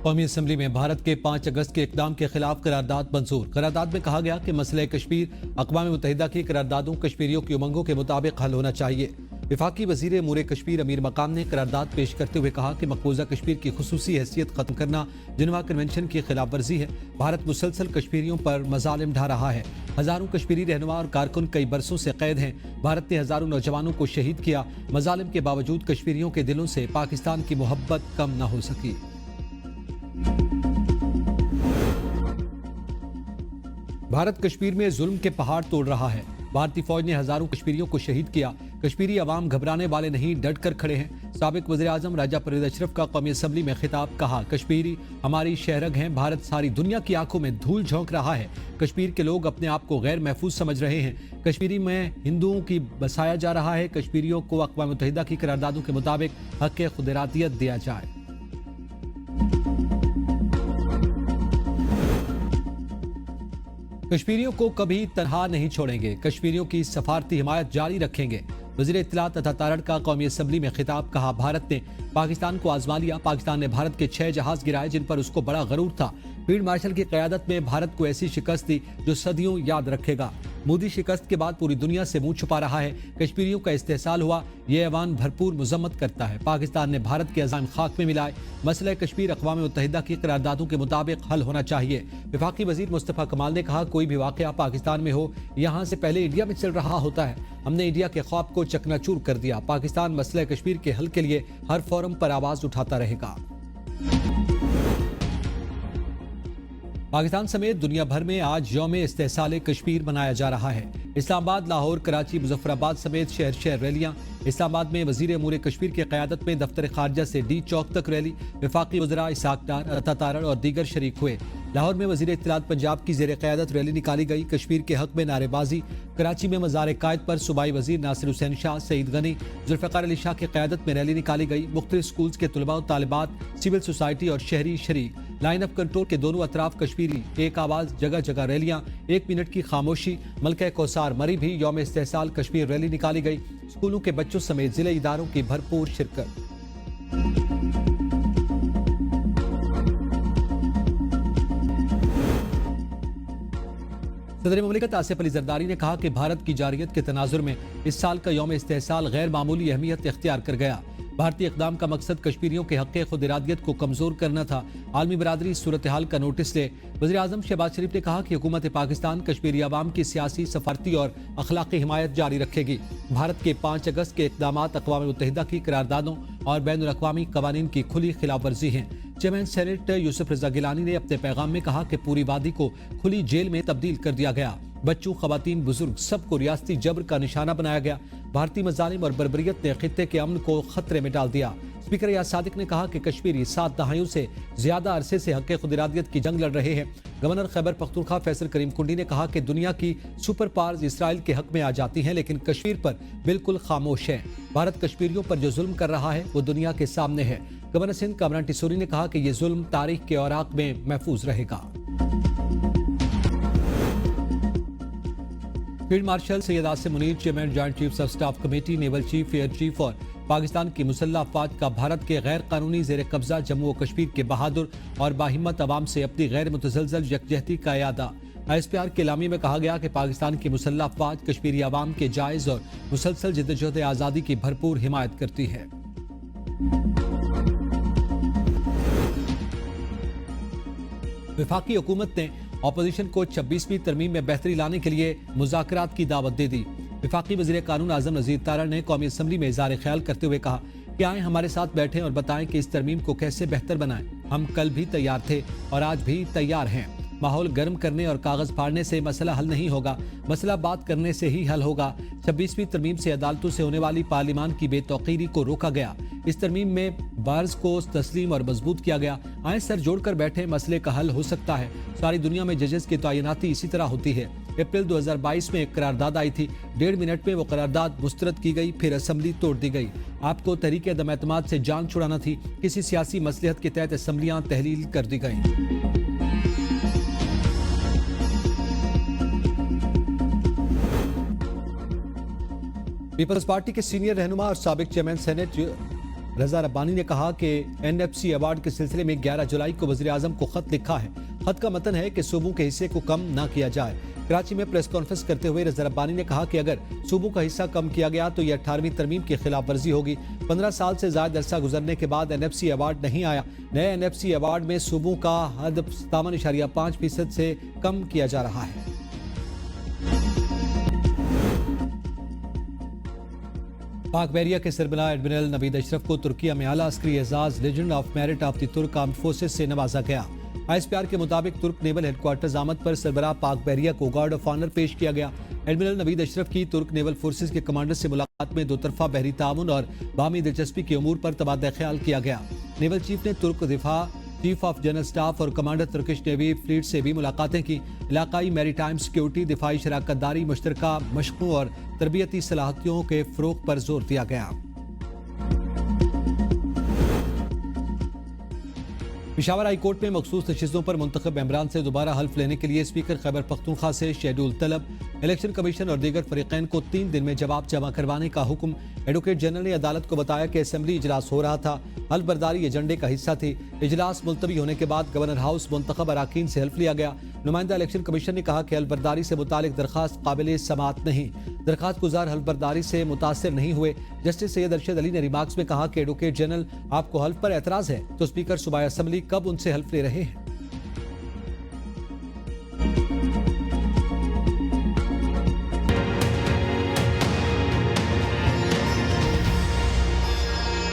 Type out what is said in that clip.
कौमी असम्बली में भारत के 5 अगस्त के इक़दाम के खिलाफ करारदाद मंजूर। करारदाद में कहा गया कि मसला कश्मीर अक़वाम मुत्तहिदा की करारदादों कश्मीरियों की उमंगों के मुताबिक हल होना चाहिए। वफाकी वज़ीर अमूर कश्मीर अमीर मकाम ने करारदाद पेश करते हुए कहा कि मकबूजा कश्मीर की खुसूसी हैसियत खत्म करना जिनेवा कन्वेंशन की खिलाफ वर्जी है। भारत मुसलसल कश्मीरियों पर मजालिम ढा रहा है। हजारों कश्मीरी रहनुमा और कारकुन कई बरसों से कैद हैं। भारत ने हजारों नौजवानों को शहीद किया। मजालिम के बावजूद कश्मीरियों के दिलों से पाकिस्तान की मोहब्बत कम न हो सकी। भारत कश्मीर में जुल्म के पहाड़ तोड़ रहा है। भारतीय फौज ने हजारों कश्मीरियों को शहीद किया। कश्मीरी अवाम घबराने वाले नहीं, डट कर खड़े हैं। साबिक वज़ीर आज़म राजा परवेज़ अशरफ का कौमी असम्बली में खिताब, कहा कश्मीरी हमारी शहरग हैं। भारत सारी दुनिया की आंखों में धूल झोंक रहा है। कश्मीर के लोग अपने आप को गैर महफूज समझ रहे हैं। कश्मीरी में हिंदुओं की बसाया जा रहा है। कश्मीरियों को अक़वाम मुत्तहिदा की करारदादों के मुताबिक हक़ खुदरातियत दिया जाए। कश्मीरियों को कभी तनहा नहीं छोड़ेंगे। कश्मीरियों की सफारती हिमायत जारी रखेंगे। वज़ीर इत्तलात अता तारड़ का कौमी असम्बली में खिताब, कहा भारत ने पाकिस्तान को आजमा लिया। पाकिस्तान ने भारत के 6 जहाज गिराए जिन पर उसको बड़ा गरूर था। फील्ड मार्शल की क़यादत में भारत को ऐसी शिकस्त दी जो सदियों याद रखेगा। मोदी शिकस्त के बाद पूरी दुनिया से मुंह छुपा रहा है। कश्मीरियों का इस्तेहसाल हुआ, ये ऐवान भरपूर मजम्मत करता है। पाकिस्तान ने भारत के अज़ाइम खाक में मिलाए। मसला कश्मीर अक़वाम मुत्तहिदा की करारदादों के मुताबिक हल होना चाहिए। वफाकी वज़ीर मुस्तफ़ा कमाल ने कहा, कोई भी वाक़या पाकिस्तान में हो, यहाँ से पहले इंडिया में चल रहा होता है। हमने इंडिया के ख्वाब को चकनाचूर कर दिया। पाकिस्तान मसला कश्मीर के हल के लिए हर फोरम पर आवाज़ उठाता रहेगा। पाकिस्तान समेत दुनिया भर में आज यौम इस्तेहसाल कश्मीर मनाया जा रहा है। इस्लामाबाद, लाहौर, कराची, मुजफ्फराबाद समेत शहर शहर रैलियां। इस्लामाबाद में वज़ीर अमूर कश्मीर की क़यादत में दफ्तर खारजा से डी चौक तक रैली। वफाकी वज़रा इसाक डार, अता तारड़ और दीगर शरीक हुए। लाहौर में वज़ीर इत्तलात पंजाब की ज़ेर क़यादत रैली निकाली गई। कश्मीर के हक़ में नारेबाजी। कराची में मज़ार कायद पर सूबाई वज़ीर नासिर हुसैन शाह, सईद गनी, जुल्फ़िकार अली शाह की क़यादत में रैली निकाली गई। मुख्तलिफ स्कूल्स के तलबा और तालिबात, सिविल सोसाइटी और शहरी शरीक। लाइन ऑफ कंट्रोल के दोनों अतराफ कश्मीरी एक आवाज़, जगह जगह रैलियां। 1 मिनट की खामोशी। मलका कौसार मरी भी यौम इस्तेहसाल कश्मीर रैली निकाली गई। स्कूलों के बच्चों समेत जिले इदारों की भरपूर शिरकत। सदर मुमलिकत आसिफ अली जरदारी ने कहा कि भारत की जारियत के तनाजुर में इस साल का यौम इस्तेहसाल गैर मामूली अहमियत इख्तियार कर गया। भारतीय इक़दाम का मकसद कश्मीरियों के हक़ खुद इरादियत को कमज़ोर करना था। आलमी बरादरी सूरत हाल का नोटिस ले। वज़ीर आज़म शहबाज शरीफ ने कहा कि हुकूमत पाकिस्तान कश्मीरी अवाम की सियासी, सफारती और अखलाकी हिमायत जारी रखेगी। भारत के 5 अगस्त के इक़दामात अक़वाम मुत्तहिदा की करारदादों और बैनुल अक़वामी क़वानीन की खुली खिलाफ वर्जी हैं। चेयरमैन सेनेट यूसुफ रज़ा गिलानी ने अपने पैगाम में कहा कि पूरी वादी को खुली जेल में तब्दील कर दिया गया। बच्चों, ख़वातीन, बुजुर्ग सबको रियासती जबर का निशाना बनाया गया। भारतीय मज़ालिम और बर्बरियत ने खित्ते के अमन को खतरे में डाल दिया। स्पीकर याद सादिक ने कहा कि कश्मीरी 7 दहाइयों से ज्यादा अरसे से हक़ खुद इरादियत की जंग लड़ रहे हैं। गवर्नर खैबर पख्तूनख्वा फैसल करीम कुंडी ने कहा कि दुनिया की सुपर पावर्स इसराइल के हक में आ जाती हैं, लेकिन कश्मीर पर बिल्कुल खामोश है। भारत कश्मीरियों पर जो जुल्म कर रहा है वो दुनिया के सामने है। गवर्नर सिंध कामरान टिसोरी ने कहा कि ये जुल्म तारीख के औराक में महफूज रहेगा। Field marshal Syed Asim Munir, chairman joint chiefs of staff committee, naval chief, air chief और पाकिस्तान की मुसल्लह अफवाज का भारत के गैर कानूनी जेर कब्जा जम्मू और कश्मीर के बहादुर और बाहिम्मत अवाम से अपनी गैर मुतसलसल यकजहती का यादा। ISPR के एलामी में कहा गया कि पाकिस्तान की मुसल्लह अफवाज कश्मीरी अवाम के जायज़ और मुसलसल जिद्दोजहद आज़ादी की भरपूर हिमायत करती है। वफाकी हुकूमत ने अपोजिशन को 26वीं तरमीम में बेहतरी लाने के लिए मुज़ाकरात की दावत दे दी। वफाकी वज़ीर कानून आज़म नज़ीर तारड़ ने कौमी असम्बली में इज़हार ख्याल करते हुए कहा कि आए हमारे साथ बैठें और बताएं कि इस तरमीम को कैसे बेहतर बनाएं। हम कल भी तैयार थे और आज भी तैयार हैं। माहौल गर्म करने और कागज फाड़ने से मसला हल नहीं होगा, मसला बात करने से ही हल होगा। 26वीं तरमीम से अदालतों से होने वाली पार्लिमान की बेतौकीरी को रोका गया। इस तरमीम में बार्स को तस्लीम और मजबूत किया गया। आए सर जोड़कर बैठे, मसले का हल हो सकता है। सारी दुनिया में जजेस की तैनाती इसी तरह होती है। अप्रैल 2022 में एक करारदाद आई थी। 1.5 मिनट में वो करारदाद मुस्तरद की गई, फिर असम्बली तोड़ दी गई। आपको तहरीक अदम एतमाद से जान छुड़ाना थी। किसी सियासी मसलहत के तहत असम्बलियां तहलील कर दी गई। पीपल्स पार्टी के सीनियर रहनुमा और साबिक चेयरमैन सेनेट رضا ربانی نے کہا کہ NFC ایوارڈ کے سلسلے میں 11 جولائی کو وزیر اعظم کو خط لکھا ہے۔ خط کا متن ہے کہ صوبوں کے حصے کو کم نہ کیا جائے۔ کراچی میں پریس کانفرنس کرتے ہوئے رضا ربانی نے کہا کہ اگر صوبوں کا حصہ کم کیا گیا تو یہ 18ویں ترمیم کی خلاف ورزی ہوگی۔ 15 سال سے زائد عرصہ گزرنے کے بعد NFC ایوارڈ نہیں آیا۔ نئے NFC ایوارڈ میں صوبوں کا حد 57.5% سے کم کیا جا رہا ہے۔ پاک بحریہ کے سربراہ ایڈمرل نوید اشرف کو ترکیہ میں اعلیٰ عسکری اعزاز legend of merit of the ترک آرمڈ فورسز سے نوازا گیا۔ ISPR کے مطابق ترک نیول ہیڈ کوارٹرز آمد پر سربراہ پاک بحریہ کو گارڈ آف آنر پیش کیا گیا۔ ایڈمرل نوید اشرف کی ترک نیول فورسز کے کمانڈر سے ملاقات میں دو طرفہ بحری تعاون اور باہمی دلچسپی کے امور پر تبادلہ خیال کیا گیا۔ نیول چیف نے ترک دفاع چیف آف جنرل سٹاف اور کمانڈر ترکش نیوی فلیٹ سے بھی ملاقاتیں کی۔ علاقائی میری ٹائم سیکیورٹی، دفاعی شراکت داری، مشترکہ مشقوں اور تربیتی صلاحیتوں کے فروغ پر زور دیا گیا۔ پشاور ہائی کورٹ میں مخصوص نشستوں پر منتخب ممبران سے دوبارہ حلف لینے کے لیے اسپیکر خیبر پختونخوا سے شیڈول طلب۔ الیکشن کمیشن اور دیگر فریقین کو 3 دن میں جواب جمع کروانے کا حکم۔ ایڈوکیٹ جنرل نے عدالت کو بتایا کہ اسمبلی اجلاس ہو رہا تھا، حلف برداری ایجنڈے کا حصہ تھی۔ اجلاس ملتوی ہونے کے بعد گورنر ہاؤس منتخب اراکین سے حلف لیا گیا۔ نمائندہ الیکشن کمیشن نے کہا کہ حلف برداری سے متعلق درخواست قابل سماعت نہیں۔ درخواست گزار حلف برداری سے متاثر نہیں ہوئے۔ جسٹس سید ارشد علی نے ریمارکس میں کہا کہ ایڈوکیٹ جنرل آپ کو حلف پر اعتراض ہے تو اسپیکر صوبائی اسمبلی کب ان سے حلف لے رہے ہیں؟